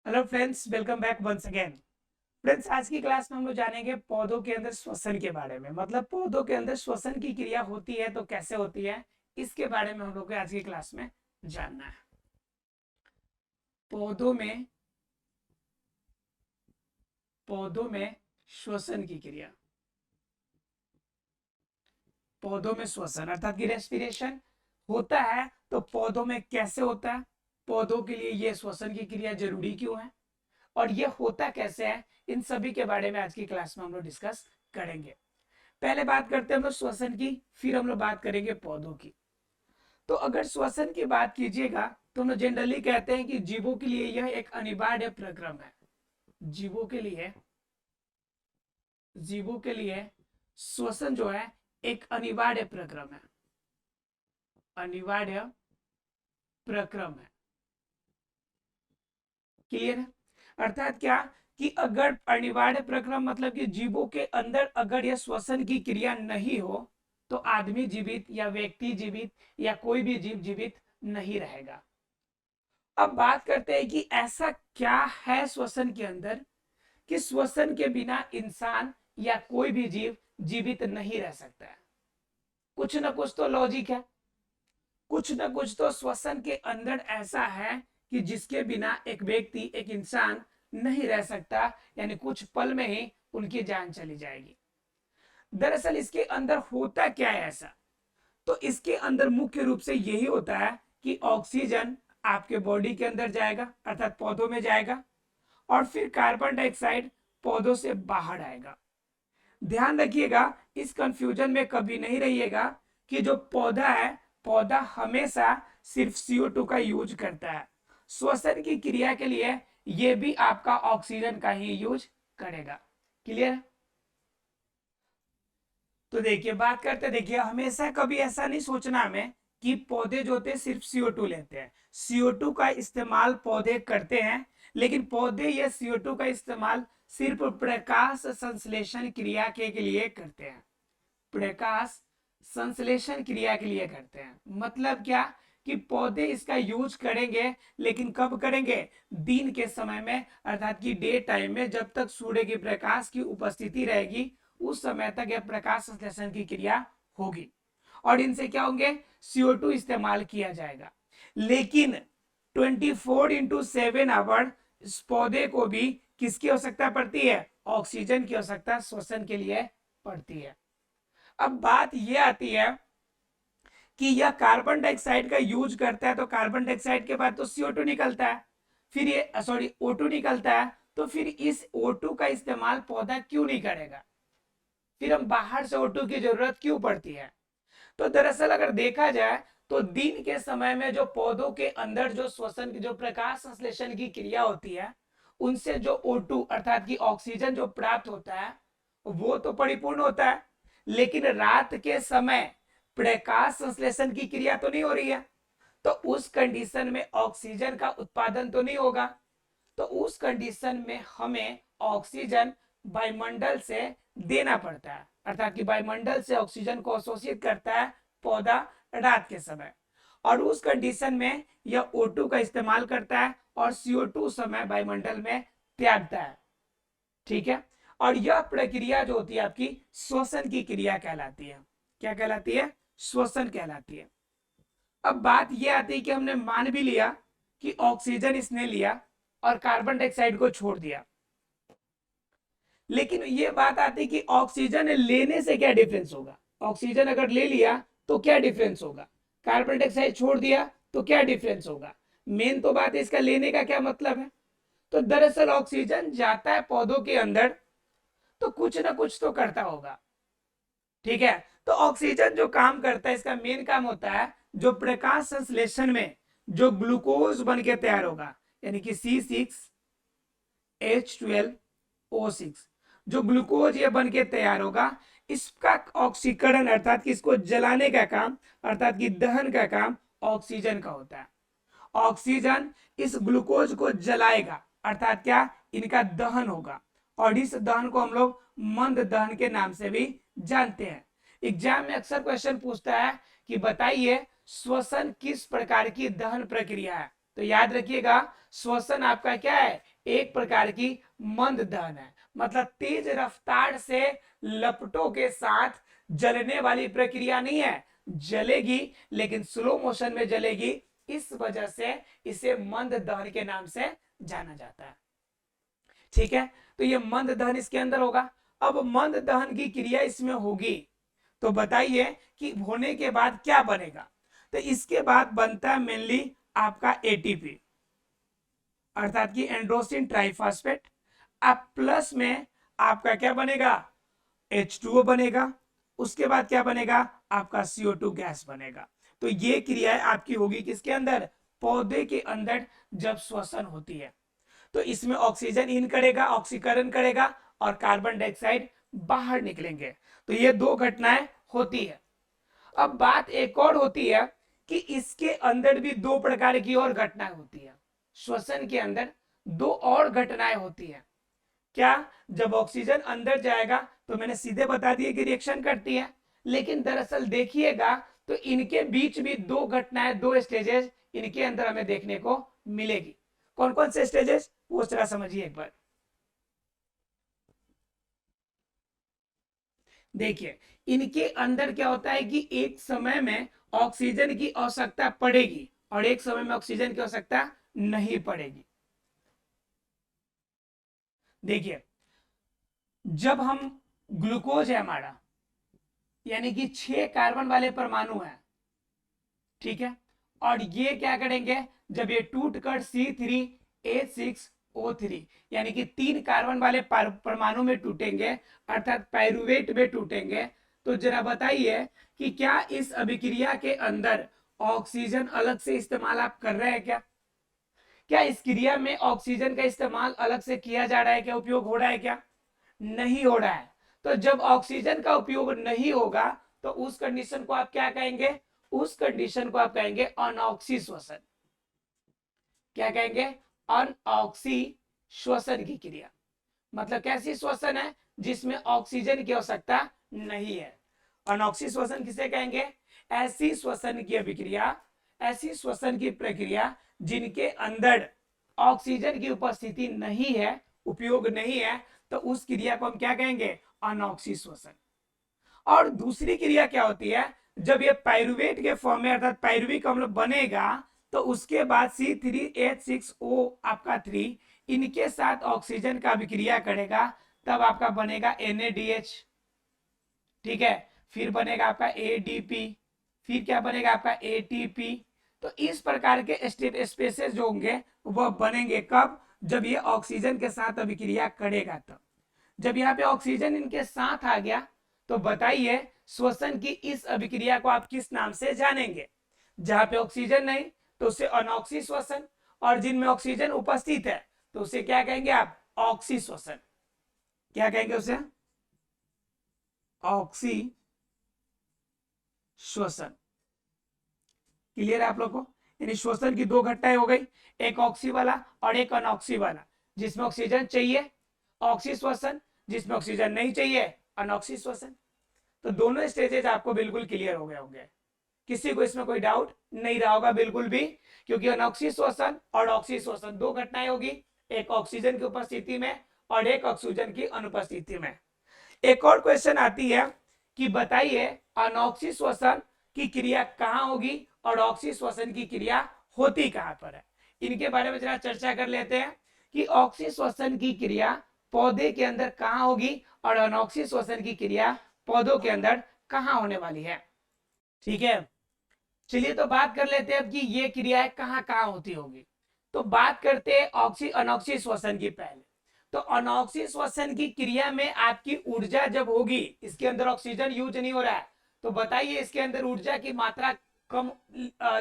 Hello friends, welcome back once again. Friends, आज की class में हम लोग जानेंगे पौधों के अंदर श्वसन के बारे में। मतलब पौधों के अंदर श्वसन की क्रिया होती है तो कैसे होती है, इसके बारे में हम लोग को आज की क्लास में जानना है। पौधों में पौधों में श्वसन की क्रिया। पौधों में श्वसन अर्थात कि रेस्पिरेशन होता है, तो पौधों में कैसे होता है, पौधों के लिए ये श्वसन की क्रिया जरूरी क्यों है और ये होता कैसे है, इन सभी के बारे में आज की क्लास में हम लोग डिस्कस करेंगे। पहले बात करते हैं हम लोग श्वसन की, फिर हम लोग बात करेंगे पौधों की। तो अगर श्वसन की बात कीजिएगा तो हम लोग जनरली कहते हैं कि जीवों के लिए यह एक अनिवार्य प्रक्रम है। जीवों के लिए जीवों के लिए श्वसन जो है एक अनिवार्य प्रक्रम है। अनिवार्य प्रक्रम है। क्लियर है? अर्थात क्या कि अगर अनिवार्य प्रक्रम मतलब कि जीवों के अंदर अगर यह श्वसन की क्रिया नहीं हो तो आदमी जीवित या व्यक्ति जीवित या कोई भी जीव जीवित नहीं रहेगा। अब बात करते हैं कि ऐसा क्या है श्वसन के अंदर कि श्वसन के बिना इंसान या कोई भी जीव जीवित नहीं रह सकता है। कुछ ना कुछ तो लॉजिक है, कुछ ना कुछ तो श्वसन के अंदर ऐसा है कि जिसके बिना एक व्यक्ति एक इंसान नहीं रह सकता, यानी कुछ पल में ही उनकी जान चली जाएगी। दरअसल इसके अंदर होता क्या है ऐसा, तो इसके अंदर मुख्य रूप से यही होता है कि ऑक्सीजन आपके बॉडी के अंदर जाएगा अर्थात पौधों में जाएगा और फिर कार्बन डाइऑक्साइड पौधों से बाहर आएगा। ध्यान रखिएगा, इस कंफ्यूजन में कभी नहीं रहिएगा कि जो पौधा है, पौधा हमेशा सिर्फ CO2 का यूज करता है। श्वसन की क्रिया के लिए ये भी आपका ऑक्सीजन का ही यूज करेगा। क्लियर? तो देखिए बात करते, देखिए हमेशा कभी ऐसा नहीं सोचना हमें कि पौधे जो होते हैं सिर्फ CO2 लेते हैं। CO2 का इस्तेमाल पौधे करते हैं, लेकिन पौधे यह CO2 का इस्तेमाल सिर्फ प्रकाश संश्लेषण क्रिया के लिए करते हैं। प्रकाश संश्लेषण क्रिया के लिए करते हैं। मतलब क्या कि पौधे इसका यूज करेंगे, लेकिन कब करेंगे? दिन के समय में अर्थात कि डे टाइम में, जब तक सूर्य की प्रकाश की उपस्थिति रहेगी उस समय तक यह प्रकाश संश्लेषण की क्रिया होगी और इनसे क्या होंगे? CO2 इस्तेमाल किया जाएगा। लेकिन 24/7 आवर इस पौधे को भी किसकी आवश्यकता पड़ती है? ऑक्सीजन की आवश्यकता श्वसन के लिए पड़ती है। अब बात यह आती है कि यह कार्बन डाइऑक्साइड का यूज करता है, तो कार्बन डाइऑक्साइड के बाद तो CO2 निकलता है, फिर ये O2 निकलता है, तो फिर इस O2 का इस्तेमाल पौधा क्यों नहीं करेगा? फिर हम बाहर से O2 की जरूरत क्यों पड़ती है? तो दरअसल अगर देखा जाए तो दिन के समय में जो पौधों के अंदर जो श्वसन की जो प्रकाश संश्लेषण की क्रिया होती है, उनसे जो O2 अर्थात की ऑक्सीजन जो प्राप्त होता है वो तो परिपूर्ण होता है, लेकिन रात के समय प्रकाश संश्लेषण की क्रिया तो नहीं हो रही है, तो उस कंडीशन में ऑक्सीजन का उत्पादन तो नहीं होगा। तो उस कंडीशन में हमें ऑक्सीजन वायुमंडल से देना पड़ता है, अर्थात कि वायुमंडल से ऑक्सीजन को अवशोषित करता है पौधा रात के समय, और उस कंडीशन में यह O2 का इस्तेमाल करता है और CO2 समय वायुमंडल में त्यागता है। ठीक है? और यह प्रक्रिया जो होती है आपकी श्वसन की क्रिया कहलाती है। क्या कहलाती है? श्वसन कहलाती है। अब बात यह आती है कि हमने मान भी लिया कि ऑक्सीजन इसने लिया और कार्बन डाइऑक्साइड को छोड़ दिया, लेकिन ये बात आती है कि ऑक्सीजन लेने से क्या डिफरेंस होगा? ऑक्सीजन अगर ले लिया तो क्या डिफरेंस होगा? कार्बन डाइऑक्साइड छोड़ दिया तो क्या डिफरेंस होगा? मेन तो बात है इसका लेने का क्या मतलब है। तो दरअसल ऑक्सीजन जाता है पौधों के अंदर तो कुछ ना कुछ तो करता होगा। ठीक है? तो ऑक्सीजन जो काम करता है, इसका मेन काम होता है जो प्रकाश संश्लेषण में जो ग्लूकोज बन के तैयार होगा, यानी कि C6H12O6, जो ग्लूकोज ये बन के तैयार होगा, इसका ऑक्सीकरण अर्थात कि इसको जलाने का काम अर्थात कि दहन का काम ऑक्सीजन का होता है। ऑक्सीजन इस ग्लूकोज को जलाएगा अर्थात क्या? इनका दहन होगा, और इस दहन को हम लोग मंद दहन के नाम से भी जानते हैं। एग्जाम में अक्सर क्वेश्चन पूछता है कि बताइए श्वसन किस प्रकार की दहन प्रक्रिया है, तो याद रखिएगा श्वसन आपका क्या है? एक प्रकार की मंद दहन है, मतलब तेज रफ्तार से लपटों के साथ जलने वाली प्रक्रिया नहीं है, जलेगी लेकिन स्लो मोशन में जलेगी, इस वजह से इसे मंद दहन के नाम से जाना जाता है। ठीक है, तो ये मंद दहन इसके अंदर होगा। अब मंद दहन की क्रिया इसमें होगी, तो बताइए कि होने के बाद क्या बनेगा। तो इसके बाद बनता है मेनली आपका एटीपी, अर्थात कि एंड्रोसिन ट्राइफॉस्फेट। अब प्लस में आपका क्या बनेगा, H2O बनेगा। उसके बाद क्या बनेगा, आपका CO2 गैस बनेगा। तो ये क्रिया आपकी होगी किसके अंदर, पौधे के अंदर जब श्वसन होती है। तो इसमें ऑक्सीजन इन करेगा, ऑक्सीकरण करेगा, और कार्बन डाइऑक्साइड बाहर निकलेंगे। तो ये दो घटनाएं होती है। अब बात एक और होती है कि इसके अंदर भी दो प्रकार की और घटनाएं होती है। श्वसन के अंदर दो और घटनाएं होती है। क्या, जब ऑक्सीजन अंदर जाएगा तो मैंने सीधे बता दिया कि रिएक्शन करती है, लेकिन दरअसल देखिएगा तो इनके बीच भी दो घटनाएं, दो स्टेजेस इनके अंदर हमें देखने को मिलेगी। कौन कौन से स्टेजेस, वो जरा समझिए एक बार। देखिए, इनके अंदर क्या होता है कि एक समय में ऑक्सीजन की आवश्यकता पड़ेगी और एक समय में ऑक्सीजन की आवश्यकता नहीं पड़ेगी। देखिए, जब हम ग्लूकोज है हमारा, यानी कि 6 कार्बन वाले परमाणु है, ठीक है, और ये क्या करेंगे, जब ये टूट कर C3H6O3 यानी कि 3 कार्बन वाले परमाणु में टूटेंगे, अर्थात पाइरुवेट में टूटेंगे, तो जरा बताइए कि क्या इस अभिक्रिया के अंदर ऑक्सीजन अलग से इस्तेमाल आप कर रहे हैं क्या? क्या इस क्रिया में ऑक्सीजन का इस्तेमाल अलग से किया जा रहा है क्या, उपयोग हो रहा है क्या? नहीं हो रहा है। तो जब ऑक्सीजन का उपयोग नहीं होगा तो उस कंडीशन को आप क्या कहेंगे, उस कंडीशन को आप कहेंगे अनऑक्सी श्वसन। क्या कहेंगे, अनऑक्सी श्वसन की क्रिया। मतलब कैसी श्वसन है, जिसमें ऑक्सीजन की आवश्यकता नहीं है। अनऑक्सी श्वसन किसे कहेंगे, ऐसी श्वसन की अभिक्रिया, ऐसी श्वसन की प्रक्रिया जिनके अंदर ऑक्सीजन की उपस्थिति नहीं है, उपयोग नहीं है, तो उस क्रिया को हम क्या कहेंगे, अनऑक्सी श्वसन। और दूसरी क्रिया क्या होती है, जब ये पाइरुवेट के फॉर्म में अर्थात पाइरुविक अम्ल बनेगा, तो उसके बाद C3H6O आपका 3 इनके साथ ऑक्सीजन का अभिक्रिया करेगा, तब आपका बनेगा NADH। ठीक है, फिर बनेगा आपका ADP, फिर क्या बनेगा आपका ATP। तो इस प्रकार के स्पेसेस जो होंगे वह बनेंगे कब, जब ये ऑक्सीजन के साथ अभिक्रिया करेगा तब। जब यहाँ पे ऑक्सीजन इनके साथ आ गया तो बताइए श्वसन की इस अभिक्रिया को आप किस नाम से जानेंगे। जहां पे ऑक्सीजन नहीं तो उसे अनऑक्सी श्वसन, और जिनमें ऑक्सीजन उपस्थित है तो उसे क्या कहेंगे आप, ऑक्सी श्वसन। क्या कहेंगे उसे, ऑक्सी श्वसन। क्लियर है आप लोग को, यानी श्वसन की दो घटनाएं हो गई, एक ऑक्सी वाला और एक अनऑक्सी वाला। जिसमें ऑक्सीजन चाहिए ऑक्सी श्वसन, जिसमें ऑक्सीजन नहीं चाहिए अनऑक्सी श्वसन। तो दोनों स्टेजेस आपको बिल्कुल क्लियर हो गए होंगे, किसी को इसमें कोई डाउट नहीं रहा होगा बिल्कुल भी, क्योंकि अनऑक्सी श्वसन और ऑक्सी श्वसन दो घटनाएं होगी, एक ऑक्सीजन की उपस्थिति में और एक ऑक्सीजन की अनुपस्थिति में। एक और क्वेश्चन आती है कि बताइए अनऑक्सी श्वसन की क्रिया कहां होगी और ऑक्सी श्वसन की क्रिया होती कहां पर है। इनके बारे में जरा चर्चा कर लेते हैं कि ऑक्सी श्वसन की क्रिया पौधे के अंदर कहां होगी और अनऑक्सी श्वसन की क्रिया पौधों के अंदर कहां होने वाली है। ठीक है, चलिए तो बात कर लेते हैं अब कि ये क्रियाएं कहां कहां होती होगी। तो बात करते हैं ऑक्सी अनऑक्सी श्वसन की पहले। तो अनऑक्सी श्वसन की क्रिया में आपकी ऊर्जा जब होगी, इसके अंदर ऑक्सीजन यूज नहीं हो रहा है, तो बताइए इसके अंदर ऊर्जा की मात्रा कम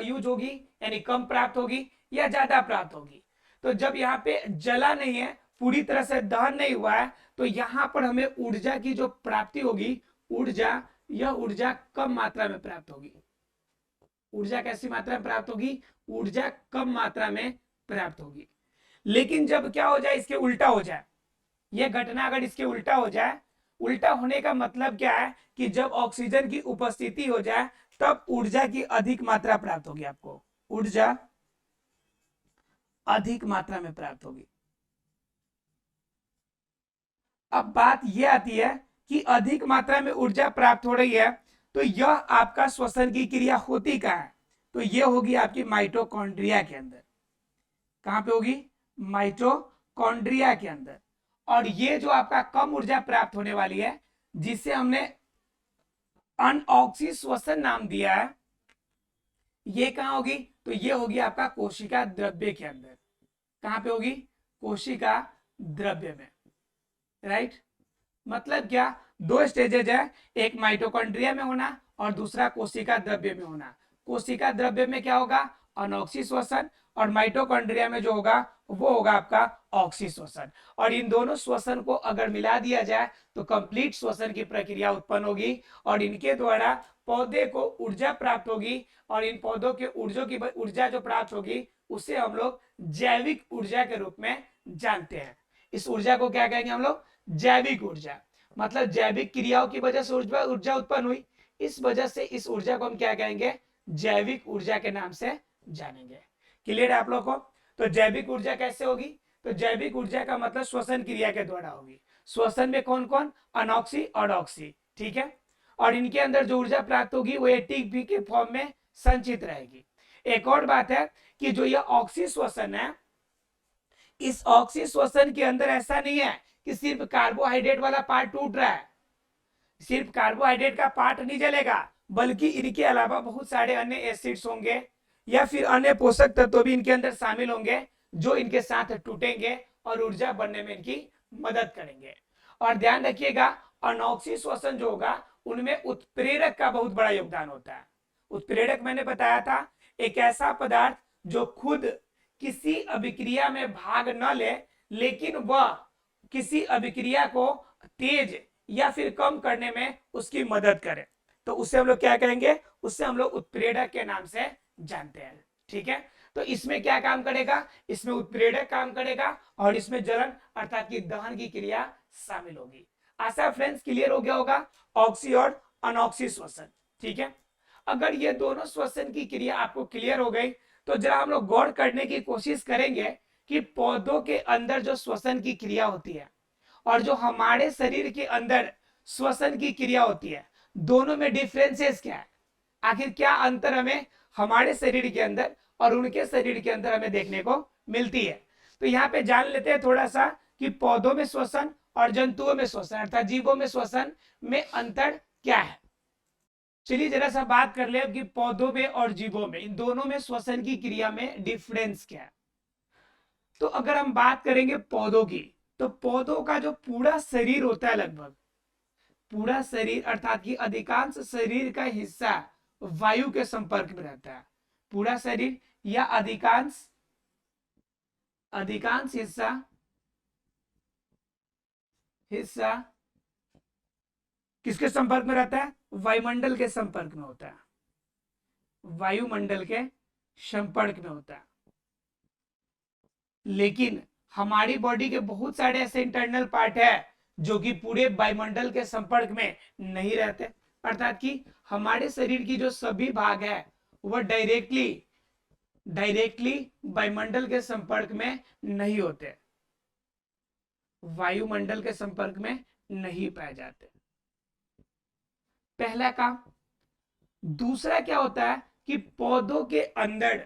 यूज होगी, यानी कम प्राप्त होगी या ज्यादा प्राप्त होगी। तो जब यहाँ पे जला नहीं है, पूरी तरह से दहन नहीं हुआ है, तो यहाँ पर हमें ऊर्जा की जो प्राप्ति होगी, ऊर्जा, यह ऊर्जा कम मात्रा में प्राप्त होगी। ऊर्जा कैसी मात्रा में प्राप्त होगी, ऊर्जा कम मात्रा में प्राप्त होगी। लेकिन जब क्या हो जाए, इसके उल्टा हो जाए, यह घटना अगर इसके उल्टा हो जाए, उल्टा होने का मतलब क्या है कि जब ऑक्सीजन की उपस्थिति हो जाए तब ऊर्जा की अधिक मात्रा प्राप्त होगी, आपको ऊर्जा अधिक मात्रा में प्राप्त होगी। अब बात यह आती है कि अधिक मात्रा में ऊर्जा प्राप्त हो रही है, तो यह आपका श्वसन की क्रिया होती कहाँ है? तो यह होगी आपकी माइटोकॉन्ड्रिया के अंदर। कहां पे होगी? माइटोकॉन्ड्रिया के अंदर। और ये जो आपका कम ऊर्जा प्राप्त होने वाली है, जिसे हमने अनऑक्सी श्वसन नाम दिया है, ये कहां होगी? तो ये होगी आपका कोशिका द्रव्य के अंदर। कहां पे होगी? कोशिका द्रव्य में। राइट? मतलब क्या? दो स्टेजेज है, एक माइटोकॉन्ड्रिया में होना और दूसरा कोशिका द्रव्य में होना। कोशिका द्रव्य में क्या होगा? अनऑक्सी श्वसन, और माइटोकॉन्ड्रिया में जो होगा वो होगा आपका ऑक्सी श्वसन। और इन दोनों श्वसन को अगर मिला दिया जाए तो कंप्लीट श्वसन की प्रक्रिया उत्पन्न होगी, और इनके द्वारा पौधे को ऊर्जा प्राप्त होगी, और इन पौधों के ऊर्जा जो प्राप्त होगी उसे हम लोग जैविक ऊर्जा के रूप में जानते हैं। इस ऊर्जा को क्या कहेंगे हम लोग? जैविक ऊर्जा। मतलब जैविक क्रियाओं की वजह से ऊर्जा उत्पन्न हुई, इस वजह से इस ऊर्जा को हम क्या कहेंगे? जैविक ऊर्जा के नाम से जानेंगे। क्लियर है आप लोग को? तो जैविक ऊर्जा कैसे होगी? तो जैविक ऊर्जा का मतलब श्वसन क्रिया के द्वारा होगी। श्वसन में कौन कौन? अनॉक्सी और ऑक्सी। ठीक है? और इनके अंदर जो ऊर्जा प्राप्त होगी वो एटीपी के फॉर्म में संचित रहेगी। एक और बात है कि जो यह ऑक्सी श्वसन है, इस ऑक्सी श्वसन के अंदर ऐसा नहीं है कि सिर्फ कार्बोहाइड्रेट वाला पार्ट टूट रहा है, सिर्फ कार्बोहाइड्रेट का पार्ट नहीं जलेगा, बल्कि इनके अलावा बहुत सारे अन्य एसिड्स होंगे या फिर अन्य पोषक तत्व भी इनके अंदर शामिल होंगे, जो इनके साथ टूटेंगे और ऊर्जा बनने में इनकी मदद करेंगे। और ध्यान रखिएगा, अनॉक्सी श्वसन जो होगा उनमें उत्प्रेरक का बहुत बड़ा योगदान होता है। उत्प्रेरक मैंने बताया था, एक ऐसा पदार्थ जो खुद किसी अभिक्रिया में भाग न ले, लेकिन वह किसी अभिक्रिया को तेज या फिर कम करने में उसकी मदद करे, तो उससे हम लोग क्या कहेंगे? उससे हम लोग उत्प्रेरक के नाम से जानते हैं। ठीक है? तो इसमें क्या काम करेगा? इसमें उत्प्रेरक काम करेगा, और इसमें जलन अर्थात कि दहन की क्रिया शामिल होगी। आशा फ्रेंड्स क्लियर हो गया होगा ऑक्सी और अनऑक्सी श्वसन। ठीक है? अगर ये दोनों श्वसन की क्रिया आपको क्लियर हो गई, तो जरा हम लोग गौर करने की कोशिश करेंगे कि पौधों के अंदर जो श्वसन की क्रिया होती है और जो हमारे शरीर के अंदर श्वसन की क्रिया होती है, दोनों में डिफरेंसेस क्या है? आखिर क्या अंतर हमें हमारे शरीर के अंदर और उनके शरीर के अंदर हमें देखने को मिलती है? तो यहाँ पे जान लेते हैं थोड़ा सा कि पौधों में श्वसन और जंतुओं में श्वसन अर्थात जीवों में श्वसन में अंतर क्या है। चलिए जरा सा बात कर ले कि पौधों में और जीवों में, इन दोनों में श्वसन की क्रिया में डिफरेंस क्या है। तो अगर हम बात करेंगे पौधों की, तो पौधों का जो पूरा शरीर होता है, लगभग पूरा शरीर अर्थात कि अधिकांश शरीर का हिस्सा वायु के संपर्क में रहता है। पूरा शरीर या अधिकांश हिस्सा किसके संपर्क में रहता है? वायुमंडल के संपर्क में होता है, वायुमंडल के संपर्क में होता है। लेकिन हमारी बॉडी के बहुत सारे ऐसे इंटरनल पार्ट है जो कि पूरे वायुमंडल के संपर्क में नहीं रहते, अर्थात कि हमारे शरीर की जो सभी भाग है वह डायरेक्टली वायुमंडल के संपर्क में नहीं होते, वायुमंडल के संपर्क में नहीं पाए जाते। पहला काम। दूसरा क्या होता है कि पौधों के अंदर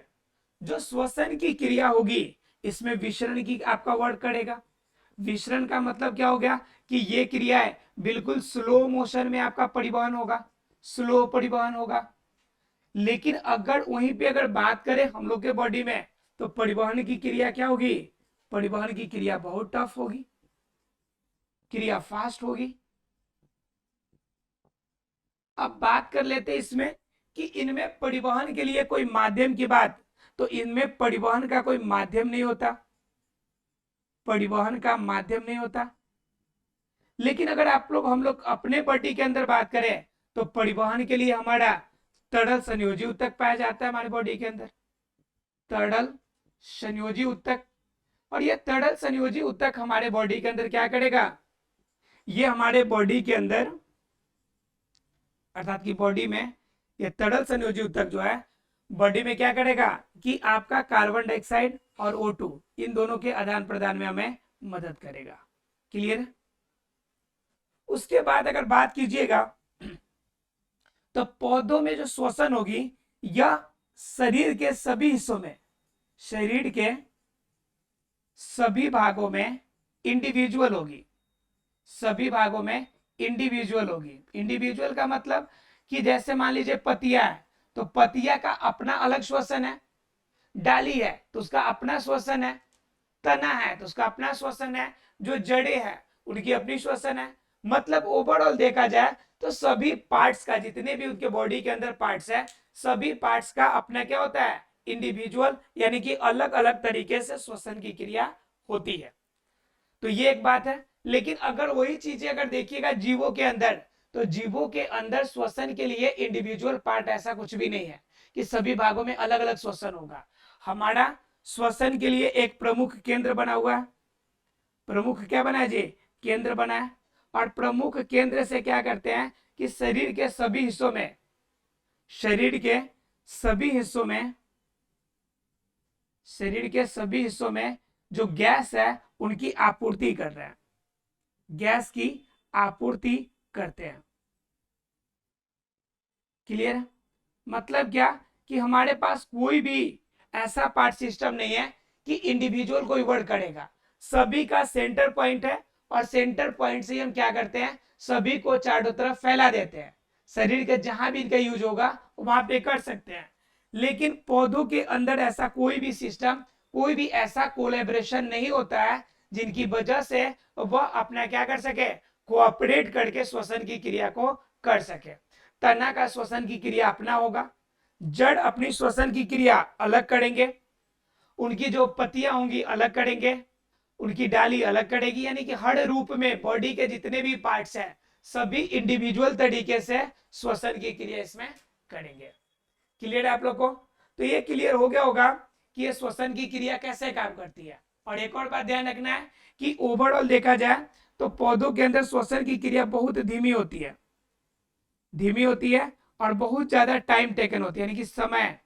जो श्वसन की क्रिया होगी, इसमें विसरण की आपका वर्क करेगा। विसरण का मतलब क्या हो गया कि ये क्रिया है बिल्कुल स्लो मोशन में आपका परिवहन होगा, स्लो परिवहन होगा। लेकिन अगर वहीं पे अगर बात करें हम लोग के बॉडी में, तो परिवहन की क्रिया क्या होगी? परिवहन की क्रिया बहुत टफ होगी, क्रिया फास्ट होगी। अब बात कर लेते हैं इसमें कि इनमें परिवहन के लिए कोई माध्यम की बात, तो इनमें परिवहन का कोई माध्यम नहीं होता, परिवहन का माध्यम नहीं होता। लेकिन अगर हम लोग अपने बॉडी के अंदर बात करें, तो परिवहन के लिए हमारा तरल संयोजी ऊतक पाया जाता है हमारे बॉडी के अंदर, तरल संयोजी ऊतक। और ये तरल संयोजी ऊतक हमारे बॉडी के अंदर क्या करेगा? ये हमारे बॉडी के अंदर अर्थात की बॉडी में ये तरल संयोजी ऊतक जो है बॉडी में क्या करेगा कि आपका कार्बन डाइऑक्साइड और O2 इन दोनों के आदान प्रदान में हमें मदद करेगा। क्लियर है? उसके बाद अगर बात कीजिएगा तो पौधों में जो श्वसन होगी यह शरीर के सभी हिस्सों में, शरीर के सभी भागों में इंडिविजुअल होगी, सभी भागों में इंडिविजुअल होगी। इंडिविजुअल का मतलब कि जैसे मान लीजिए पतिया है तो पतिया का अपना अलग श्वसन है, डाली है तो उसका अपना श्वसन है, तना है तो उसका अपना श्वसन है, जो जड़े हैं उनकी अपनी श्वसन है। मतलब ओवरऑल देखा जाए तो सभी पार्ट्स का, जितने भी उनके बॉडी के अंदर पार्ट्स है, सभी पार्ट्स का अपना क्या होता है, इंडिविजुअल, यानी कि अलग अलग तरीके से श्वसन की क्रिया होती है। तो ये एक बात है। लेकिन अगर वही चीजें अगर देखिएगा जीवों के अंदर, तो जीवों के अंदर श्वसन के लिए इंडिविजुअल पार्ट ऐसा कुछ भी नहीं है कि सभी भागों में अलग अलग श्वसन होगा। हमारा श्वसन के लिए एक प्रमुख केंद्र बना हुआ है, प्रमुख क्या बना है जी, केंद्र बना है। और प्रमुख केंद्र से क्या करते हैं कि शरीर के सभी हिस्सों में, शरीर के सभी हिस्सों में, शरीर के सभी हिस्सों में जो गैस है उनकी आपूर्ति कर रहे हैं, गैस की आपूर्ति करते हैं। क्लियर है? मतलब क्या कि हमारे पास कोई भी ऐसा पार्ट सिस्टम नहीं है कि इंडिविजुअल कोई वर्क करेगा, सभी का सेंटर पॉइंट है और सेंटर पॉइंट से हम क्या करते हैं, सभी को चारों तरफ फैला देते हैं। शरीर के जहां भी इनका यूज होगा वहां पे कर सकते हैं। लेकिन पौधों के अंदर ऐसा कोई भी सिस्टम, कोई भी ऐसा कोलैबोरेशन नहीं होता है जिनकी वजह से वह अपना क्या कर सके, कोऑपरेट करके श्वसन की क्रिया को कर सके। तना का श्वसन की क्रिया अपना होगा, जड़ अपनी श्वसन की क्रिया अलग करेंगे, उनकी जो पत्तियां होंगी अलग करेंगे, उनकी डाली अलग करेगी। यानी कि हर रूप में बॉडी के जितने भी पार्ट्स हैं सभी इंडिविजुअल तरीके से श्वसन की क्रिया इसमें करेंगे। क्लियर है आप लोग को? तो ये क्लियर हो गया होगा कि ये श्वसन की क्रिया कैसे काम करती है। और एक और बात ध्यान रखना है कि ओवरऑल देखा जाए तो पौधों के अंदर श्वसन की क्रिया बहुत धीमी होती है, धीमी होती है और बहुत ज्यादा टाइम टेकन होती है, यानी कि समय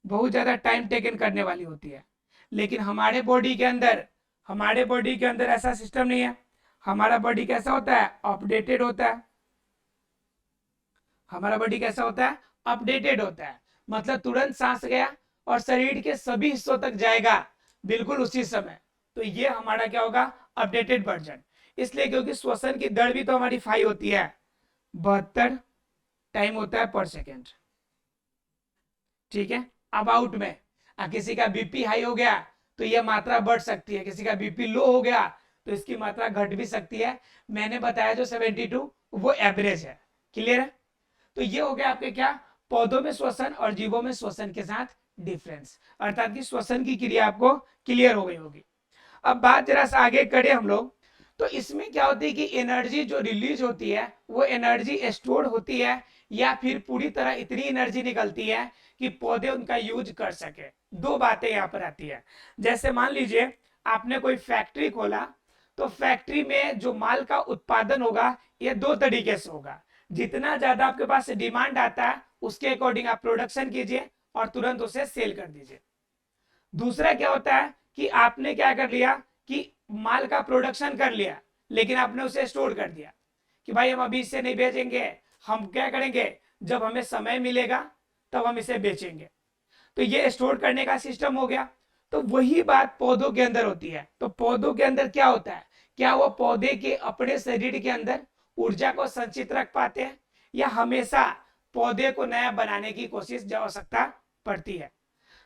बहुत ज्यादा टाइम टेकन करने वाली होती है। लेकिन हमारे बॉडी के अंदर, हमारे बॉडी के अंदर ऐसा सिस्टम नहीं है। हमारा बॉडी कैसा होता है, अपडेटेड होता है। हमारा बॉडी कैसा होता है, अपडेटेड होता है। मतलब तुरंत सांस गया और शरीर के सभी हिस्सों तक जाएगा बिल्कुल उसी समय। तो ये हमारा क्या होगा, अपडेटेड वर्जन। इसलिए क्योंकि श्वसन की दर भी तो हमारी 5 होती है, 72 टाइम होता है पर सेकेंड। ठीक है, अबाउट में किसी का बीपी हाई हो गया तो यह मात्रा बढ़ सकती है, किसी का बीपी लो हो गया तो इसकी मात्रा घट भी सकती है। मैंने बताया जो 72 वो एवरेज है। क्लियर है? तो ये हो गया आपके क्या, पौधों में श्वसन और जीवों में श्वसन के साथ डिफरेंस, अर्थात कि श्वसन की क्रिया आपको क्लियर हो गई होगी। अब बात जरा सा आगे करें हम लोग, तो इसमें क्या होती है कि एनर्जी जो रिलीज होती है वो एनर्जी स्टोर होती है या फिर पूरी तरह इतनी एनर्जी निकलती है कि पौधे उनका यूज कर सके। दो बातें यहाँ पर आती है। जैसे मान लीजिए आपने कोई फैक्ट्री खोला, तो फैक्ट्री में जो माल का उत्पादन होगा ये दो तरीके से होगा। जितना ज्यादा आपके पास डिमांड आता है उसके अकॉर्डिंग आप प्रोडक्शन कीजिए और तुरंत उसे सेल कर दीजिए। दूसरा क्या होता है कि आपने क्या कर लिया कि माल का प्रोडक्शन कर लिया लेकिन आपने उसे स्टोर कर दिया कि भाई हम अभी इसे नहीं बेचेंगे, हम क्या करेंगे जब हमें समय मिलेगा तब हम इसे बेचेंगे। तो ये स्टोर करने का सिस्टम हो गया। तो वही बात पौधों के अंदर होती है। तो पौधों के अंदर क्या होता है, क्या वो पौधे के अपने शरीर के अंदर ऊर्जा को संचित रख पाते हैं या हमेशा पौधे को नया बनाने की कोशिश जो आवश्यकता पड़ती है।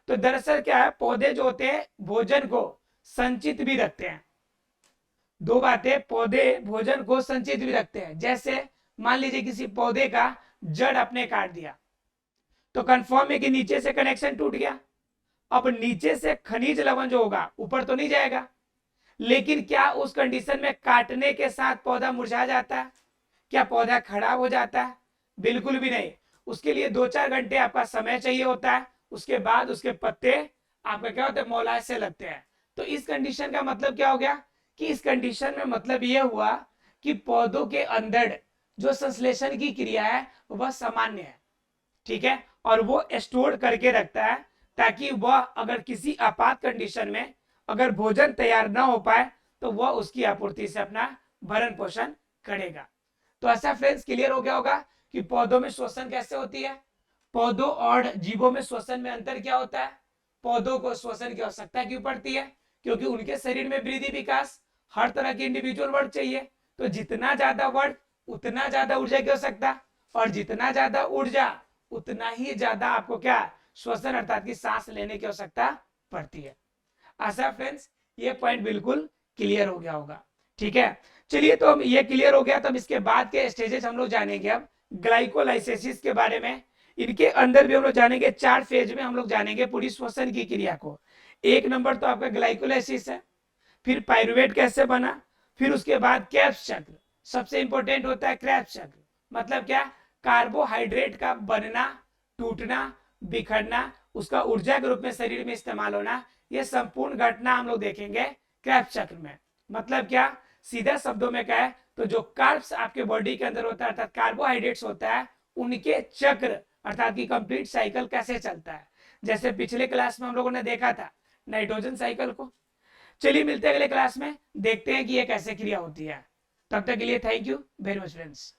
तो दरअसल क्या है, पौधे जो होते हैं भोजन को संचित भी रखते हैं। दो बातें, पौधे भोजन को संचित भी रखते हैं। जैसे मान लीजिए किसी पौधे का जड़ अपने काट दिया तो कंफर्म है कि नीचे से कनेक्शन टूट गया। अब नीचे से खनिज लवण जो होगा ऊपर तो नहीं जाएगा, लेकिन क्या उस कंडीशन में काटने के साथ पौधा मुरझा जाता है, क्या पौधा खराब हो जाता है? बिल्कुल भी नहीं। उसके लिए 2-4 घंटे आपका समय चाहिए होता है, उसके बाद उसके पत्ते आपका क्या होता है, मौलाए से लगते हैं। तो इस कंडीशन का मतलब क्या हो गया कि इस कंडीशन में मतलब यह हुआ कि पौधों के अंदर जो संश्लेषण की क्रिया है वह सामान्य है। ठीक है, और वो स्टोर करके रखता है ताकि वह अगर किसी आपात कंडीशन में अगर भोजन तैयार ना हो पाए तो वह उसकी आपूर्ति से अपना भरण पोषण करेगा। तो ऐसा फ्रेंड्स क्लियर हो गया होगा कि पौधों में श्वसन कैसे होती है, पौधों और जीवों में श्वसन में अंतर क्या होता है। पौधों को श्वसन की आवश्यकता क्यों पड़ती है, क्योंकि उनके शरीर में वृद्धि विकास हर तरह की इंडिविजुअल वर्ड चाहिए। तो जितना ज्यादा वर्ड उतना ज्यादा ऊर्जा की आवश्यकता, और जितना ज्यादा ऊर्जा उतना ही ज्यादा आपको क्या श्वसन अर्थात की सांस लेने की आवश्यकता पड़ती है। आशा फ्रेंड्स ये पॉइंट बिल्कुल क्लियर हो गया होगा। ठीक है, चलिए तो हम ये क्लियर हो गया, तो हम इसके बाद के स्टेजेस हम लोग जानेंगे अब ग्लाइकोलाइसिस के बारे में। इनके अंदर भी हम लोग जानेंगे 4 फेज में हम लोग जानेंगे पूरी श्वसन की क्रिया को। 1 नंबर तो आपका ग्लाइकोलाइसिस है, फिर पायरुवेट कैसे बना, फिर उसके बाद क्रेब्स चक्र, सबसे इंपॉर्टेंट होता है क्रेब्स चक्र, मतलब क्या, कार्बोहाइड्रेट का बनना, टूटना, बिखरना, उसका ऊर्जा के रूप में शरीर में इस्तेमाल होना, ये संपूर्ण घटना हम लोग देखेंगे क्रेब्स चक्र में। मतलब क्या, सीधा शब्दों में क्या है, तो जो कार्ब्स आपके बॉडी के अंदर होता है अर्थात कार्बोहाइड्रेट्स होता है, उनके चक्र अर्थात की कंप्लीट साइकिल कैसे चलता है, जैसे पिछले क्लास में हम लोगों ने देखा था नाइट्रोजन साइकिल को। चलिए मिलते हैं अगले क्लास में, देखते हैं कि ये कैसे क्रिया होती है। तब तक के लिए thank you very much friends.